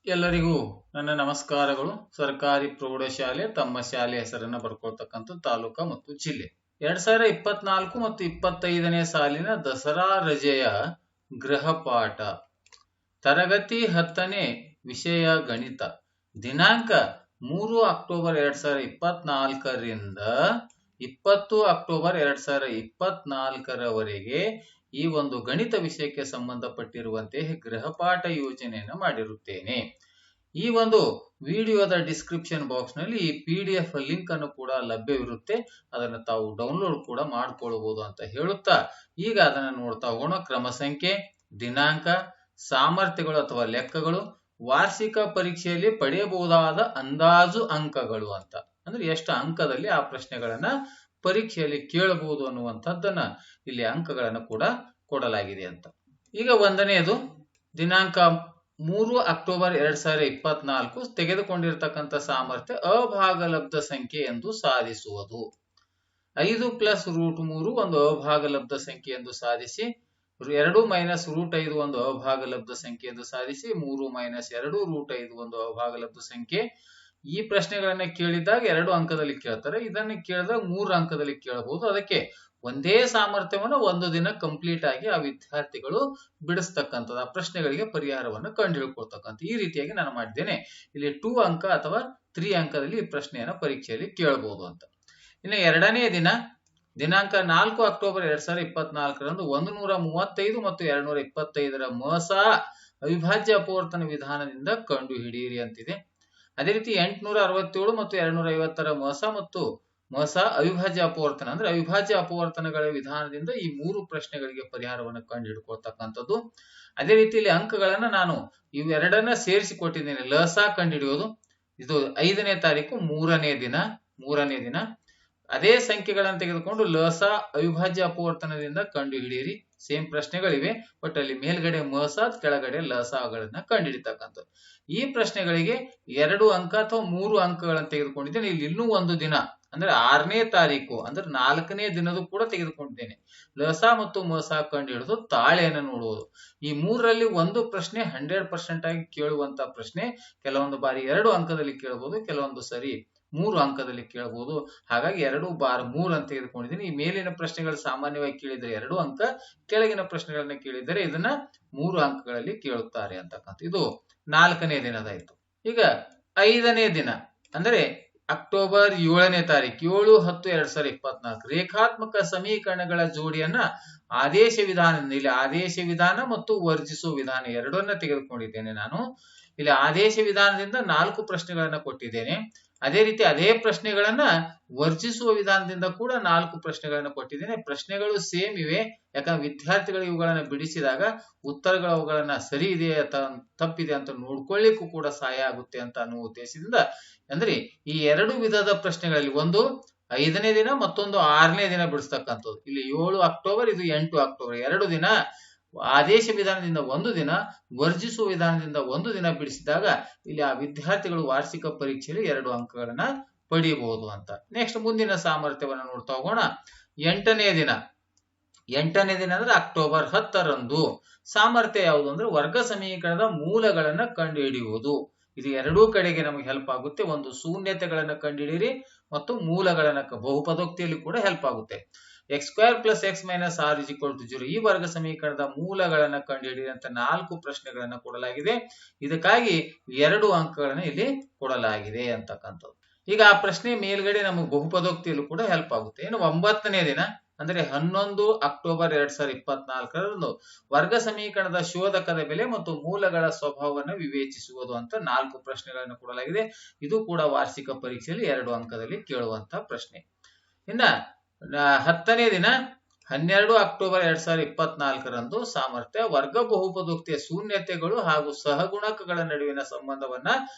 ಎಲ್ಲರಿಗೂ ನನ್ನ ನಮಸ್ಕಾರಗಳು. ಸರ್ಕಾರಿ ಪ್ರೌಢಶಾಲೆ ತಮ್ಮ ಶಾಲೆ ಹೆಸರನ್ನು ಬರ್ಕೊಳ್ತಕ್ಕಂಥ ತಾಲೂಕಾ ಮತ್ತು ಜಿಲ್ಲೆ 2024 ಮತ್ತು 25ನೇ ಸಾಲಿನ ದಸರಾ ರಜೆಯ ಗೃಹಪಾಠ ತರಗತಿ 10ನೇ ವಿಷಯ ಗಣಿತ ದಿನಾಂಕ 3 ಅಕ್ಟೋಬರ್ 2024ರಿಂದ 20 ಅಕ್ಟೋಬರ್ 2024ರವರೆಗೆ ಈ ಒಂದು ಗಣಿತ ವಿಷಯಕ್ಕೆ ಸಂಬಂಧಪಟ್ಟಿರುವಂತೆ ಗೃಹಪಾಠ ಯೋಜನೆಯನ್ನು ಮಾಡಿರುತ್ತೇನೆ. ಈ ಒಂದು ವಿಡಿಯೋದ ಡಿಸ್ಕ್ರಿಪ್ಷನ್ ಬಾಕ್ಸ್ ನಲ್ಲಿ ಈ PDF ಲಿಂಕ್ ಅನ್ನು ಕೂಡ ಲಭ್ಯವಿರುತ್ತೆ. ಅದನ್ನು ತಾವು ಡೌನ್ಲೋಡ್ ಕೂಡ ಮಾಡ್ಕೊಳ್ಳಬಹುದು ಅಂತ ಹೇಳುತ್ತಾ ಈಗ ಅದನ್ನು ನೋಡ್ತಾ ಹೋಗೋಣ. ಕ್ರಮ ಸಂಖ್ಯೆ, ದಿನಾಂಕ, ಸಾಮರ್ಥ್ಯಗಳು ಅಥವಾ ಲೆಕ್ಕಗಳು, ವಾರ್ಷಿಕ ಪರೀಕ್ಷೆಯಲ್ಲಿ ಪಡೆಯಬಹುದಾದ ಅಂದಾಜು ಅಂಕಗಳು ಅಂತ ಅಂದ್ರೆ ಎಷ್ಟು ಅಂಕದಲ್ಲಿ ಆ ಪ್ರಶ್ನೆಗಳನ್ನ ಪರೀಕ್ಷೆಯಲ್ಲಿ ಕೇಳಬಹುದು ಅನ್ನುವಂಥದ್ದನ್ನ ಇಲ್ಲಿ ಅಂಕಗಳನ್ನು ಕೂಡ ಕೊಡಲಾಗಿದೆ ಅಂತ. ಈಗ ಒಂದನೆಯದು ದಿನಾಂಕ 3 ಅಕ್ಟೋಬರ್ 2024 ತೆಗೆದುಕೊಂಡಿರತಕ್ಕಂಥ ಸಾಮರ್ಥ್ಯ ಅಭಾಗಲಬ್ಧ ಸಂಖ್ಯೆ ಎಂದು ಸಾಧಿಸುವುದು. 5 + √3 ಒಂದು ಅಭಾಗಲಬ್ಧ ಸಂಖ್ಯೆ ಎಂದು ಸಾಧಿಸಿ, 2 - √5 ಒಂದು ಅಭಾಗಲಬ್ಧ ಸಂಖ್ಯೆ ಎಂದು ಸಾಧಿಸಿ, 3 - 2 √5 ಒಂದು ಅಭಾಗಲಬ್ಧ ಸಂಖ್ಯೆ. ಈ ಪ್ರಶ್ನೆಗಳನ್ನ ಕೇಳಿದಾಗ 2 ಅಂಕದಲ್ಲಿ ಕೇಳ್ತಾರೆ, ಇದನ್ನ ಕೇಳಿದಾಗ 3 ಅಂಕದಲ್ಲಿ ಕೇಳಬಹುದು. ಅದಕ್ಕೆ ಒಂದೇ ಸಾಮರ್ಥ್ಯವನ್ನು ಒಂದು ದಿನ ಕಂಪ್ಲೀಟ್ ಆಗಿ ಆ ವಿದ್ಯಾರ್ಥಿಗಳು ಬಿಡಿಸ್ತಕ್ಕಂಥದ್ದು, ಆ ಪ್ರಶ್ನೆಗಳಿಗೆ ಪರಿಹಾರವನ್ನು ಕಂಡು ಹಿಡ್ಕೊಳ್ತಕ್ಕಂಥ ಈ ರೀತಿಯಾಗಿ ನಾನು ಮಾಡಿದ್ದೇನೆ. ಇಲ್ಲಿ 2 ಅಂಕ ಅಥವಾ 3 ಅಂಕದಲ್ಲಿ ಈ ಪ್ರಶ್ನೆಯನ್ನ ಪರೀಕ್ಷೆಯಲ್ಲಿ ಕೇಳಬಹುದು ಅಂತ. ಇನ್ನು ಎರಡನೇ ದಿನಾಂಕ 4 ಅಕ್ಟೋಬರ್ 2024ರಂದು 135 ಮತ್ತು 225ರ ಮಸ ಅವಿಭಾಜ್ಯ ಅಪವರ್ತನ ವಿಧಾನದಿಂದ ಕಂಡು ಹಿಡಿಯಿರಿ ಅಂತಿದೆ. ಅದೇ ರೀತಿ 867 ಮತ್ತು 250ರ ಮಸ ಅವಿಭಾಜ್ಯ ಅಪವರ್ತನ ಅಂದ್ರೆ ಅವಿಭಾಜ್ಯ ಅಪವರ್ತನಗಳ ವಿಧಾನದಿಂದ ಈ 3 ಪ್ರಶ್ನೆಗಳಿಗೆ ಪರಿಹಾರವನ್ನು ಕಂಡು ಹಿಡ್ಕೊಳ್ತಕ್ಕಂಥದ್ದು. ಅದೇ ರೀತಿ ಇಲ್ಲಿ ಅಂಕಗಳನ್ನ ನಾನು ಇವೆರಡನ್ನ ಸೇರಿಸಿ ಕೊಟ್ಟಿದ್ದೇನೆ. ಲಸ ಕಂಡು ಹಿಡಿಯೋದು ಇದು 5ನೇ ತಾರೀಕು, ಮೂರನೇ ದಿನ ಅದೇ ಸಂಖ್ಯೆಗಳನ್ನು ತೆಗೆದುಕೊಂಡು ಲಸ ಅವಿಭಾಜ್ಯ ಅಪವರ್ತನದಿಂದ ಕಂಡು ಹಿಡಿಯಿರಿ. ಸೇಮ್ ಪ್ರಶ್ನೆಗಳಿವೆ, ಬಟ್ ಅಲ್ಲಿ ಮೇಲ್ಗಡೆ ಮಸ, ಕೆಳಗಡೆ ಲಸಗಳನ್ನ ಕಂಡು ಹಿಡಿತಕ್ಕಂಥದ್ದು. ಈ ಪ್ರಶ್ನೆಗಳಿಗೆ 2 ಅಂಕ ಅಥವಾ 3 ಅಂಕಗಳನ್ನು ತೆಗೆದುಕೊಂಡಿದ್ದೇನೆ. ಇಲ್ಲಿ ಇನ್ನೂ ಒಂದು ದಿನ ಅಂದ್ರೆ 6ನೇ ತಾರೀಕು ಅಂದ್ರೆ 4ನೇ ದಿನದ ಕೂಡ ತೆಗೆದುಕೊಂಡಿದ್ದೇನೆ. ಲಸ ಮತ್ತು ಮಸ ಕಂಡು ಹಿಡಿದು ತಾಳೆಯನ್ನು ನೋಡುವುದು. ಈ 3ರಲ್ಲಿ ಒಂದು ಪ್ರಶ್ನೆ 100% ಆಗಿ ಕೇಳುವಂತ ಪ್ರಶ್ನೆ. ಕೆಲವೊಂದು ಬಾರಿ 2 ಅಂಕದಲ್ಲಿ ಕೇಳಬಹುದು, ಕೆಲವೊಂದು ಸರಿ 3 ಅಂಕದಲ್ಲಿ ಕೇಳಬಹುದು. ಹಾಗಾಗಿ 2 ಬಾರ್ 3 ಅಂತ ತೆಗೆದುಕೊಂಡಿದ್ದೀನಿ. ಈ ಮೇಲಿನ ಪ್ರಶ್ನೆಗಳು ಸಾಮಾನ್ಯವಾಗಿ ಕೇಳಿದರೆ 2 ಅಂಕ, ಕೆಳಗಿನ ಪ್ರಶ್ನೆಗಳನ್ನ ಕೇಳಿದರೆ ಇದನ್ನ 3 ಅಂಕಗಳಲ್ಲಿ ಕೇಳುತ್ತಾರೆ ಅಂತಕ್ಕಂಥ. ಇದು 4ನೇ ದಿನದಾಯ್ತು. ಈಗ 5ನೇ ದಿನ ಅಂದ್ರೆ ಅಕ್ಟೋಬರ್ 7ನೇ ತಾರೀಕು, 7-10-2024 ರೇಖಾತ್ಮಕ ಸಮೀಕರಣಗಳ ಜೋಡಿಯನ್ನ ಆದೇಶ ವಿಧಾನದಿಂದ, ಇಲ್ಲಿ ಆದೇಶ ವಿಧಾನ ಮತ್ತು ವರ್ಜಿಸುವ ವಿಧಾನ ಎರಡನ್ನ ತೆಗೆದುಕೊಂಡಿದ್ದೇನೆ ನಾನು. ಇಲ್ಲಿ ಆದೇಶ ವಿಧಾನದಿಂದ 4 ಪ್ರಶ್ನೆಗಳನ್ನ ಕೊಟ್ಟಿದ್ದೇನೆ. ಅದೇ ರೀತಿ ಅದೇ ಪ್ರಶ್ನೆಗಳನ್ನ ವರ್ಜಿಸುವ ವಿಧಾನದಿಂದ ಕೂಡ 4 ಪ್ರಶ್ನೆಗಳನ್ನ ಕೊಟ್ಟಿದ್ದೇನೆ. ಪ್ರಶ್ನೆಗಳು ಸೇಮ್ ಇವೆ, ಯಾಕಂದ್ರೆ ವಿದ್ಯಾರ್ಥಿಗಳು ಇವುಗಳನ್ನ ಬಿಡಿಸಿದಾಗ ಉತ್ತರಗಳು ಅವುಗಳನ್ನ ಸರಿ ಇದೆ ಅಥವಾ ತಪ್ಪಿದೆ ಅಂತ ನೋಡ್ಕೊಳ್ಳಿಕ್ಕೂ ಕೂಡ ಸಹಾಯ ಆಗುತ್ತೆ ಅಂತ ಅನ್ನುವ ಉದ್ದೇಶದಿಂದ ಅಂದ್ರೆ ಈ 2 ವಿಧದ ಪ್ರಶ್ನೆಗಳಲ್ಲಿ ಒಂದು 5ನೇ ದಿನ, ಮತ್ತೊಂದು 6ನೇ ದಿನ ಬಿಡಿಸ್ತಕ್ಕಂಥದ್ದು. ಇಲ್ಲಿ 7 ಅಕ್ಟೋಬರ್, ಇದು 8 ಅಕ್ಟೋಬರ್ 2 ದಿನ ಆದೇಶ ವಿಧಾನದಿಂದ 1 ದಿನ, ವರ್ಜಿಸುವ ವಿಧಾನದಿಂದ 1 ದಿನ ಬಿಡಿಸಿದಾಗ ಇಲ್ಲಿ ಆ ವಿದ್ಯಾರ್ಥಿಗಳು ವಾರ್ಷಿಕ ಪರೀಕ್ಷೆಯಲ್ಲಿ 2 ಅಂಕಗಳನ್ನ ಪಡೆಯಬಹುದು ಅಂತ. ನೆಕ್ಸ್ಟ್ ಮುಂದಿನ ಸಾಮರ್ಥ್ಯವನ್ನು ನೋಡ್ತಾ ಹೋಗೋಣ. 8ನೇ ದಿನ ಅಂದ್ರೆ ಅಕ್ಟೋಬರ್ 10ರಂದು ಸಾಮರ್ಥ್ಯ ಯಾವುದು ಅಂದ್ರೆ ವರ್ಗ ಸಮೀಕರಣದ ಮೂಲಗಳನ್ನ ಕಂಡು ಹಿಡಿಯುವುದು. ಇದು ಎರಡೂ ಕಡೆಗೆ ನಮಗೆ ಹೆಲ್ಪ್ ಆಗುತ್ತೆ. ಒಂದು ಶೂನ್ಯತೆಗಳನ್ನ ಕಂಡುಹಿಡಿಯಿರಿ ಮತ್ತು ಮೂಲಗಳನ್ನ, ಬಹುಪದೋಕ್ತಿಯಲ್ಲಿ ಕೂಡ ಹೆಲ್ಪ್ ಆಗುತ್ತೆ. x² + x - r = 0 ಈ ವರ್ಗ ಸಮೀಕರಣದ ಮೂಲಗಳನ್ನ ಕಂಡುಹಿಡಿಯಿರಿ ಅಂತ 4 ಪ್ರಶ್ನೆಗಳನ್ನ ಕೊಡಲಾಗಿದೆ. ಇದಕ್ಕಾಗಿ 2 ಅಂಕಗಳನ್ನ ಇಲ್ಲಿ ಕೊಡಲಾಗಿದೆ ಅಂತಕ್ಕಂಥದ್ದು. ಈಗ ಆ ಪ್ರಶ್ನೆ ಮೇಲ್ಗಡೆ ನಮಗೆ ಬಹುಪದೋಕ್ತಿಯಲ್ಲೂ ಕೂಡ ಹೆಲ್ಪ್ ಆಗುತ್ತೆ. ಇನ್ನು 9ನೇ ದಿನ ಅಂದ್ರೆ 11 ಅಕ್ಟೋಬರ್ 2024ರಂದು ವರ್ಗ ಸಮೀಕರಣದ ಶೋಧಕದ ಬೆಲೆ ಮತ್ತು ಮೂಲಗಳ ಸ್ವಭಾವವನ್ನು ವಿವೇಚಿಸುವುದು ಅಂತ 4 ಪ್ರಶ್ನೆಗಳನ್ನು ಕೊಡಲಾಗಿದೆ. ಇದು ಕೂಡ ವಾರ್ಷಿಕ ಪರೀಕ್ಷೆಯಲ್ಲಿ 2 ಅಂಕದಲ್ಲಿ ಕೇಳುವಂತ ಪ್ರಶ್ನೆ. ಇನ್ನ 10ನೇ ದಿನ 12 ಅಕ್ಟೋಬರ್ 2024ರಂದು ಸಾಮರ್ಥ್ಯ ವರ್ಗ ಬಹುಪದೋಕ್ತಿಯ ಶೂನ್ಯತೆಗಳು ಹಾಗೂ ಸಹಗುಣಕಗಳ ನಡುವಿನ ಸಂಬಂಧವನ್ನ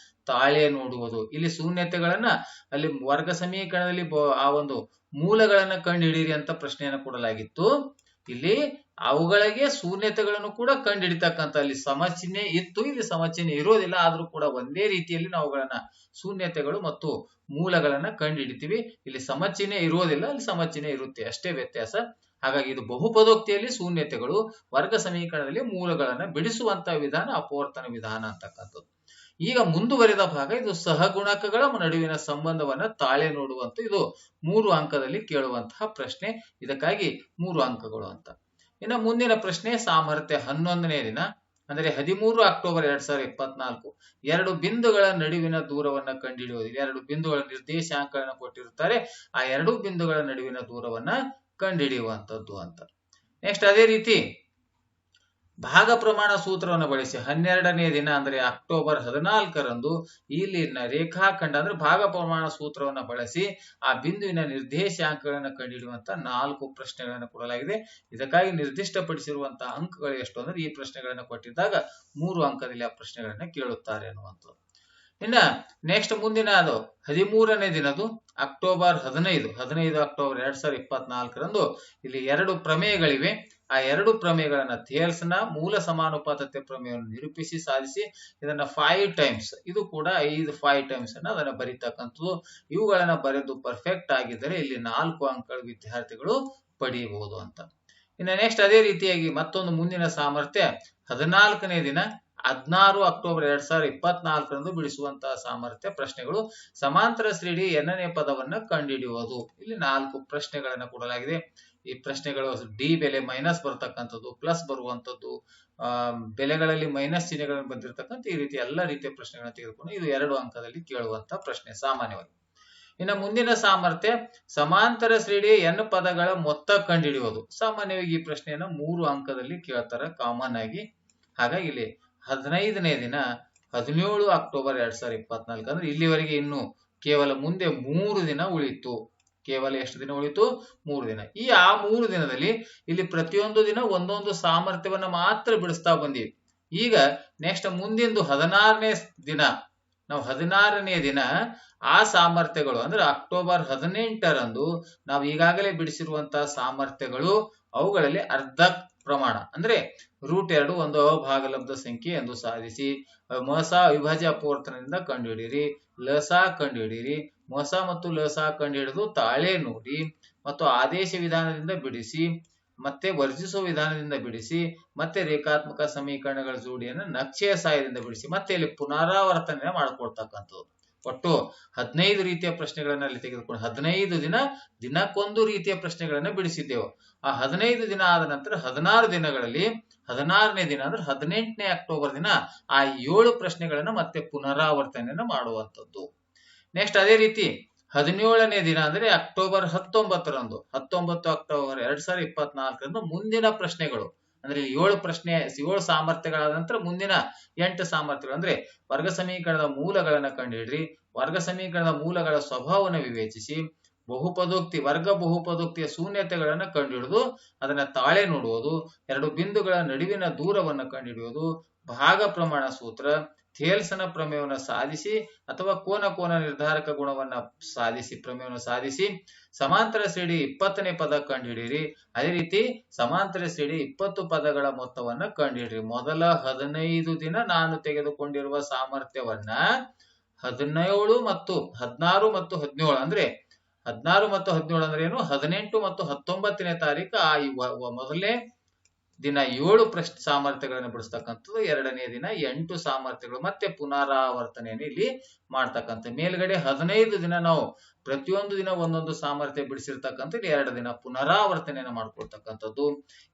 ತಾಳೆ ನೋಡುವುದು. ಇಲ್ಲಿ ಶೂನ್ಯತೆಗಳನ್ನ ಅಲ್ಲಿ ವರ್ಗ ಸಮೀಕರಣದಲ್ಲಿ ಆ ಒಂದು ಮೂಲಗಳನ್ನ ಕಂಡು ಹಿಡಿಯಿರಿ ಅಂತ ಪ್ರಶ್ನೆಯನ್ನು ಕೊಡಲಾಗಿತ್ತು. ಇಲ್ಲಿ ಅವುಗಳಿಗೆ ಶೂನ್ಯತೆಗಳನ್ನು ಕೂಡ ಕಂಡು ಹಿಡಿತಕ್ಕಂಥ, ಅಲ್ಲಿ ಸಮಚಿಹ್ನೆ ಇತ್ತು, ಇಲ್ಲಿ ಸಮಚಿಹ್ನೆ ಇರೋದಿಲ್ಲ, ಆದ್ರೂ ಕೂಡ ಒಂದೇ ರೀತಿಯಲ್ಲಿ ನಾವುಗಳನ್ನ ಶೂನ್ಯತೆಗಳು ಮತ್ತು ಮೂಲಗಳನ್ನ ಕಂಡು ಹಿಡಿತೀವಿ. ಇಲ್ಲಿ ಸಮಚಿಹ್ನೆ ಇರೋದಿಲ್ಲ, ಅಲ್ಲಿ ಸಮಚಿಹ್ನೆ ಇರುತ್ತೆ, ಅಷ್ಟೇ ವ್ಯತ್ಯಾಸ. ಹಾಗಾಗಿ ಇದು ಬಹುಪದೋಕ್ತಿಯಲ್ಲಿ ಶೂನ್ಯತೆಗಳು, ವರ್ಗ ಸಮೀಕರಣದಲ್ಲಿ ಮೂಲಗಳನ್ನ ಬಿಡಿಸುವಂತಹ ವಿಧಾನ ಅಪವರ್ತನ ವಿಧಾನ ಅಂತಕ್ಕಂಥದ್ದು. ಈಗ ಮುಂದುವರಿದ ಭಾಗ ಇದು ಸಹಗುಣಕಗಳ ನಡುವಿನ ಸಂಬಂಧವನ್ನ ತಾಳೆ ನೋಡುವಂತ ಇದು 3 ಅಂಕದಲ್ಲಿ ಕೇಳುವಂತಹ ಪ್ರಶ್ನೆ. ಇದಕ್ಕಾಗಿ 3 ಅಂಕಗಳು ಅಂತ. ಇನ್ನು ಮುಂದಿನ ಪ್ರಶ್ನೆ ಸಾಮರ್ಥ್ಯ 11ನೇ ದಿನ ಅಂದ್ರೆ 13 ಅಕ್ಟೋಬರ್ 2024 ಎರಡು ಬಿಂದುಗಳ ನಡುವಿನ ದೂರವನ್ನ ಕಂಡುಹಿಡಿಯುವುದು. ಎರಡು ಬಿಂದುಗಳ ನಿರ್ದೇಶಾಂಕಗಳನ್ನು ಕೊಟ್ಟಿರುತ್ತಾರೆ, ಆ ಎರಡು ಬಿಂದುಗಳ ನಡುವಿನ ದೂರವನ್ನ ಕಂಡುಹಿಡಿಯುವಂತದ್ದು ಅಂತ. ನೆಕ್ಸ್ಟ್ ಅದೇ ರೀತಿ ಭಾಗ ಪ್ರಮಾಣ ಸೂತ್ರವನ್ನು ಬಳಸಿ 12ನೇ ದಿನ ಅಂದ್ರೆ ಅಕ್ಟೋಬರ್ 14ರಂದು ಇಲ್ಲಿನ ರೇಖಾಖಂಡ ಅಂದ್ರೆ ಭಾಗ ಪ್ರಮಾಣ ಸೂತ್ರವನ್ನು ಬಳಸಿ ಆ ಬಿಂದುವಿನ ನಿರ್ದೇಶಾಂಕಗಳನ್ನು ಕಂಡುಹಿಡಿಯುವಂತ 4 ಪ್ರಶ್ನೆಗಳನ್ನು ಕೊಡಲಾಗಿದೆ. ಇದಕ್ಕಾಗಿ ನಿರ್ದಿಷ್ಟಪಡಿಸಿರುವಂತಹ ಅಂಕಗಳು ಎಷ್ಟು ಅಂದ್ರೆ ಈ ಪ್ರಶ್ನೆಗಳನ್ನು ಕೊಟ್ಟಿದ್ದಾಗ 3 ಅಂಕದಲ್ಲಿ ಆ ಪ್ರಶ್ನೆಗಳನ್ನ ಕೇಳುತ್ತಾರೆ ಅನ್ನುವಂಥದ್ದು. ಇನ್ನ ನೆಕ್ಸ್ಟ್ ಮುಂದಿನ ಅದು 13ನೇ ದಿನದು ಅಕ್ಟೋಬರ್ 15 ಅಕ್ಟೋಬರ್ 2024ರಂದು ಇಲ್ಲಿ 2 ಪ್ರಮೇಯಗಳಿವೆ. ಆ 2 ಪ್ರಮೇಯಗಳನ್ನ ಥಿಯಲ್ಸ್ನ ಮೂಲ ಸಮಾನುಪಾತತೆ ಪ್ರಮೇಯವನ್ನು ನಿರೂಪಿಸಿ ಸಾಧಿಸಿ ಇದನ್ನ 5 ಟೈಮ್ಸ್, ಇದು ಕೂಡ 5 ಟೈಮ್ಸ್ ಅನ್ನ ಅದನ್ನ ಬರೀತಕ್ಕಂಥದ್ದು. ಇವುಗಳನ್ನ ಬರೆದು ಪರ್ಫೆಕ್ಟ್ ಆಗಿದ್ದರೆ ಇಲ್ಲಿ 4 ಅಂಕಗಳು ವಿದ್ಯಾರ್ಥಿಗಳು ಪಡೆಯಬಹುದು ಅಂತ. ಇನ್ನು ನೆಕ್ಸ್ಟ್ ಅದೇ ರೀತಿಯಾಗಿ ಮತ್ತೊಂದು ಮುಂದಿನ ಸಾಮರ್ಥ್ಯ 14ನೇ ದಿನ 16 ಅಕ್ಟೋಬರ್ 2024ರಂದು ಬಿಡಿಸುವಂತಹ ಸಾಮರ್ಥ್ಯ ಪ್ರಶ್ನೆಗಳು. ಸಮಾಂತರ ಶ್ರೇಣಿ ಎನ್ನನೇ ಪದವನ್ನ ಕಂಡುಹಿಡಿಯುವುದು. ಇಲ್ಲಿ 4 ಪ್ರಶ್ನೆಗಳನ್ನ ಕೊಡಲಾಗಿದೆ. ಈ ಪ್ರಶ್ನೆಗಳು ಡಿ ಬೆಲೆ ಮೈನಸ್ ಬರ್ತಕ್ಕಂಥದ್ದು, ಪ್ಲಸ್ ಬರುವಂತದ್ದು, ಬೆಲೆಗಳಲ್ಲಿ ಮೈನಸ್ ಚಿಹ್ನೆಗಳನ್ನು ಬಂದಿರತಕ್ಕಂಥ ಈ ರೀತಿ ಎಲ್ಲ ರೀತಿಯ ಪ್ರಶ್ನೆಗಳನ್ನ ತೆಗೆದುಕೊಂಡು ಇದು 2 ಅಂಕದಲ್ಲಿ ಕೇಳುವಂತ ಪ್ರಶ್ನೆ ಸಾಮಾನ್ಯವಾಗಿ. ಇನ್ನು ಮುಂದಿನ ಸಾಮರ್ಥ್ಯ ಸಮಾಂತರ ಶ್ರೇಣಿಯ ಎನ್ ಪದಗಳ ಮೊತ್ತ ಕಂಡುಹಿಡಿಯುವುದು. ಸಾಮಾನ್ಯವಾಗಿ ಈ ಪ್ರಶ್ನೆಯನ್ನ 3 ಅಂಕದಲ್ಲಿ ಕೇಳ್ತಾರೆ ಕಾಮನ್ ಆಗಿ. ಹಾಗಾಗಿ ಇಲ್ಲಿ 15ನೇ ದಿನ 17 ಅಕ್ಟೋಬರ್ 2024 ಅಂದ್ರೆ ಇಲ್ಲಿವರೆಗೆ ಇನ್ನು ಕೇವಲ ಮುಂದೆ 3 ದಿನ ಉಳಿತು. ಕೇವಲ ಎಷ್ಟು ದಿನ ಉಳಿತು? 3 ದಿನ. ಆ 3 ದಿನದಲ್ಲಿ ಇಲ್ಲಿ ಪ್ರತಿಯೊಂದು ದಿನ ಒಂದೊಂದು ಸಾಮರ್ಥ್ಯವನ್ನ ಮಾತ್ರ ಬಿಡಿಸ್ತಾ ಬಂದೀವಿ. ಈಗ ನೆಕ್ಸ್ಟ್ ಮುಂದಿಂದು 16ನೇ ದಿನ, ನಾವು 16ನೇ ದಿನ ಆ ಸಾಮರ್ಥ್ಯಗಳು ಅಂದ್ರೆ ಅಕ್ಟೋಬರ್ 18ರಂದು ನಾವು ಈಗಾಗಲೇ ಬಿಡಿಸಿರುವಂತಹ ಸಾಮರ್ಥ್ಯಗಳು, ಅವುಗಳಲ್ಲಿ ಅರ್ಧ ಪ್ರಮಾಣ ಅಂದ್ರೆ √2 ಒಂದು ಅಭಾಗಲಬ್ಧ ಸಂಖ್ಯೆ ಎಂದು ಸಾಧಿಸಿ ಮಸ ಅವಿಭಾಜ್ಯ ಅಪವರ್ತನದಿಂದ ಕಂಡುಹಿಡಿಯಿರಿ, ಲಸ ಕಂಡುಹಿಡಿಯಿರಿ, ಮಸ ಮತ್ತು ಲಸ ಕಂಡುಹಿಡಿದು ತಾಳೆ ನೋಡಿ ಮತ್ತು ಆದೇಶ ವಿಧಾನದಿಂದ ಬಿಡಿಸಿ ಮತ್ತೆ ವರ್ಜಿಸುವ ವಿಧಾನದಿಂದ ಬಿಡಿಸಿ ಮತ್ತೆ ರೇಖಾತ್ಮಕ ಸಮೀಕರಣಗಳ ಜೋಡಿಯನ್ನು ನಕ್ಷೆಯ ಸಹಾಯದಿಂದ ಬಿಡಿಸಿ ಮತ್ತೆ ಇಲ್ಲಿ ಪುನರಾವರ್ತನೆ ಮಾಡಿಕೊಳ್ತಕ್ಕಂಥದ್ದು. ಒಟ್ಟು 15 ರೀತಿಯ ಪ್ರಶ್ನೆಗಳನ್ನ ಅಲ್ಲಿ ತೆಗೆದುಕೊಂಡು 15 ದಿನ ದಿನಕ್ಕೊಂದು ರೀತಿಯ ಪ್ರಶ್ನೆಗಳನ್ನ ಬಿಡಿಸಿದ್ದೆವು. ಆ 15 ದಿನ ಆದ ನಂತರ 16 ದಿನಗಳಲ್ಲಿ 16ನೇ ದಿನ ಅಂದ್ರೆ 18ನೇ ಅಕ್ಟೋಬರ್ ದಿನ ಆ 7 ಪ್ರಶ್ನೆಗಳನ್ನ ಮತ್ತೆ ಪುನರಾವರ್ತನೆಯನ್ನ ಮಾಡುವಂಥದ್ದು. ನೆಕ್ಸ್ಟ್ ಅದೇ ರೀತಿ 17ನೇ ದಿನ ಅಂದ್ರೆ ಅಕ್ಟೋಬರ್ 19ರಂದು 19 ಅಕ್ಟೋಬರ್ 2024ರಂದು ಮುಂದಿನ ಪ್ರಶ್ನೆಗಳು ಅಂದ್ರೆ 7 ಸಾಮರ್ಥ್ಯಗಳಾದ ನಂತರ ಮುಂದಿನ 8 ಸಾಮರ್ಥ್ಯಗಳು ಅಂದ್ರೆ ವರ್ಗ ಸಮೀಕರಣದ ಮೂಲಗಳನ್ನ ಕಂಡುಹಿಡಿರಿ, ವರ್ಗ ಸಮೀಕರಣದ ಮೂಲಗಳ ಸ್ವಭಾವವನ್ನು ವಿವೇಚಿಸಿ, ವರ್ಗ ಬಹುಪದೋಕ್ತಿಯ ಶೂನ್ಯತೆಗಳನ್ನ ಕಂಡುಹಿಡಿದು ಅದನ್ನ ತಾಳೆ ನೋಡುವುದು, 2 ಬಿಂದುಗಳ ನಡುವಿನ ದೂರವನ್ನು ಕಂಡುಹಿಡಿಯುವುದು, ಭಾಗ ಪ್ರಮಾಣ ಸೂತ್ರ, ಥಿಯಲ್ಸನ ಪ್ರಮೇಯವನ್ನು ಸಾಧಿಸಿ ಅಥವಾ ಕೋನ ನಿರ್ಧಾರಕ ಗುಣವನ್ನ ಸಾಧಿಸಿ ಪ್ರಮೇಯವನ್ನು ಸಾಧಿಸಿ, ಸಮಾಂತರ ಶ್ರೇಣಿ 20ನೇ ಪದ ಕಂಡುಹಿಡಿಯಿರಿ. ಅದೇ ರೀತಿ ಸಮಾಂತರ ಶ್ರೇಣಿ 20 ಪದಗಳ ಮೊತ್ತವನ್ನ ಕಂಡುಹಿಡಿಯಿರಿ. ಮೊದಲ 15 ದಿನ ನಾನು ತೆಗೆದುಕೊಂಡಿರುವ ಸಾಮರ್ಥ್ಯವನ್ನ 17 ಮತ್ತು 16 ಮತ್ತು 17 ಅಂದ್ರೆ 16 ಮತ್ತು 17 ಅಂದ್ರೆ ಏನು, 18 ಮತ್ತು 19ನೇ ತಾರೀಕು ಆ ಮೊದಲನೇ ದಿನ 7 ಸಾಮರ್ಥ್ಯಗಳನ್ನು ಬಿಡಿಸ್ತಕ್ಕಂಥದ್ದು, 2ನೇ ದಿನ 8 ಸಾಮರ್ಥ್ಯಗಳು ಮತ್ತೆ ಪುನರಾವರ್ತನೆಯನ್ನು ಇಲ್ಲಿ ಮಾಡ್ತಕ್ಕಂಥ. ಮೇಲ್ಗಡೆ 15 ದಿನ ನಾವು ಪ್ರತಿಯೊಂದು ದಿನ ಒಂದೊಂದು ಸಾಮರ್ಥ್ಯ ಬಿಡಿಸಿರ್ತಕ್ಕಂಥ 2 ದಿನ ಪುನರಾವರ್ತನೆಯನ್ನು ಮಾಡ್ಕೊಳ್ತಕ್ಕಂಥದ್ದು.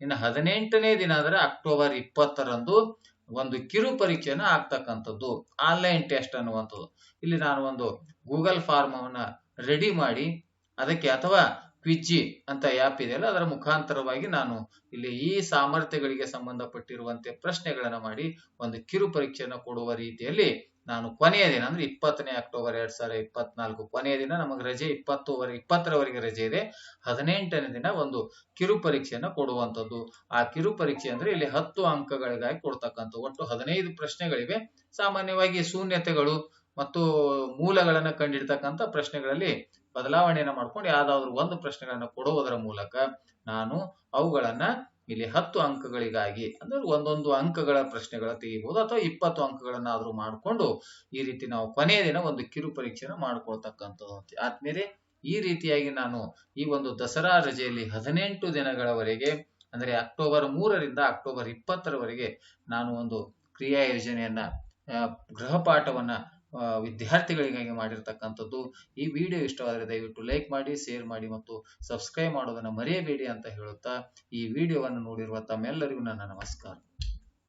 ಇನ್ನು 18ನೇ ದಿನ ಅಂದ್ರೆ ಅಕ್ಟೋಬರ್ 20ರಂದು ಒಂದು ಕಿರು ಪರೀಕ್ಷೆಯನ್ನು ಆಗ್ತಕ್ಕಂಥದ್ದು, ಆನ್ಲೈನ್ ಟೆಸ್ಟ್ ಅನ್ನುವಂಥದ್ದು. ಇಲ್ಲಿ ನಾನು ಒಂದು ಗೂಗಲ್ ಫಾರ್ಮ್ ಅನ್ನ ರೆಡಿ ಮಾಡಿ ಅದಕ್ಕೆ ಅಥವಾ ಕ್ವಿಜ್ಜಿ ಅಂತ ಆ್ಯಪ್ ಇದೆಯಲ್ಲ ಅದರ ಮುಖಾಂತರವಾಗಿ ನಾನು ಇಲ್ಲಿ ಈ ಸಾಮರ್ಥ್ಯಗಳಿಗೆ ಸಂಬಂಧಪಟ್ಟಿರುವಂತೆ ಪ್ರಶ್ನೆಗಳನ್ನ ಮಾಡಿ ಒಂದು ಕಿರು ಪರೀಕ್ಷೆಯನ್ನು ಕೊಡುವ ರೀತಿಯಲ್ಲಿ ನಾನು ಕೊನೆಯ ದಿನ ಅಂದ್ರೆ 20ನೇ ಅಕ್ಟೋಬರ್ 2024 ಕೊನೆಯ ದಿನ ನಮಗೆ ರಜೆ 20ರವರೆಗೆ ರಜೆ ಇದೆ. 18ನೇ ದಿನ ಒಂದು ಕಿರು ಪರೀಕ್ಷೆಯನ್ನು ಕೊಡುವಂಥದ್ದು. ಆ ಕಿರು ಪರೀಕ್ಷೆ ಅಂದ್ರೆ ಇಲ್ಲಿ 10 ಅಂಕಗಳಿಗಾಗಿ ಕೊಡ್ತಕ್ಕಂಥ. ಒಟ್ಟು 15 ಪ್ರಶ್ನೆಗಳಿವೆ. ಸಾಮಾನ್ಯವಾಗಿ ಶೂನ್ಯತೆಗಳು ಮತ್ತು ಮೂಲಗಳನ್ನ ಕಂಡಿಡ್ತಕ್ಕಂಥ ಪ್ರಶ್ನೆಗಳಲ್ಲಿ ಬದಲಾವಣೆಯನ್ನು ಮಾಡ್ಕೊಂಡು ಯಾವ್ದಾದ್ರು ಒಂದು ಪ್ರಶ್ನೆಗಳನ್ನ ಕೊಡುವುದರ ಮೂಲಕ ನಾನು ಅವುಗಳನ್ನ ಇಲ್ಲಿ 10 ಅಂಕಗಳಿಗಾಗಿ ಅಂದ್ರೆ ಒಂದೊಂದು ಅಂಕಗಳ ಪ್ರಶ್ನೆಗಳ ತೆಗಿಬಹುದು ಅಥವಾ 20 ಅಂಕಗಳನ್ನಾದ್ರೂ ಮಾಡಿಕೊಂಡು ಈ ರೀತಿ ನಾವು ಕೊನೆಯ ದಿನ ಒಂದು ಕಿರು ಪರೀಕ್ಷೆನ ಮಾಡ್ಕೊಳ್ತಕ್ಕಂಥದ್ದು. ಆದ್ಮೇಲೆ ಈ ರೀತಿಯಾಗಿ ನಾನು ಈ ಒಂದು ದಸರಾ ರಜೆಯಲ್ಲಿ 18 ದಿನಗಳವರೆಗೆ ಅಂದ್ರೆ ಅಕ್ಟೋಬರ್ 3ರಿಂದ ಅಕ್ಟೋಬರ್ 20ರವರೆಗೆ ನಾನು ಒಂದು ಕ್ರಿಯಾ ಯೋಜನೆಯನ್ನ ಗೃಹಪಾಠವನ್ನ ವಿದ್ಯಾರ್ಥಿಗಳಿಗಾಗಿ ಮಾಡಿರ್ತಕ್ಕಂಥದ್ದು. ಈ ವಿಡಿಯೋ ಇಷ್ಟವಾದರೆ ದಯವಿಟ್ಟು ಲೈಕ್ ಮಾಡಿ, ಶೇರ್ ಮಾಡಿ ಮತ್ತು ಸಬ್ಸ್ಕ್ರೈಬ್ ಮಾಡೋದನ್ನ ಮರೆಯಬೇಡಿ ಅಂತ ಹೇಳುತ್ತಾ ಈ ವಿಡಿಯೋವನ್ನು ನೋಡಿರುವ ತಮ್ಮೆಲ್ಲರಿಗೂ ನನ್ನ ನಮಸ್ಕಾರ.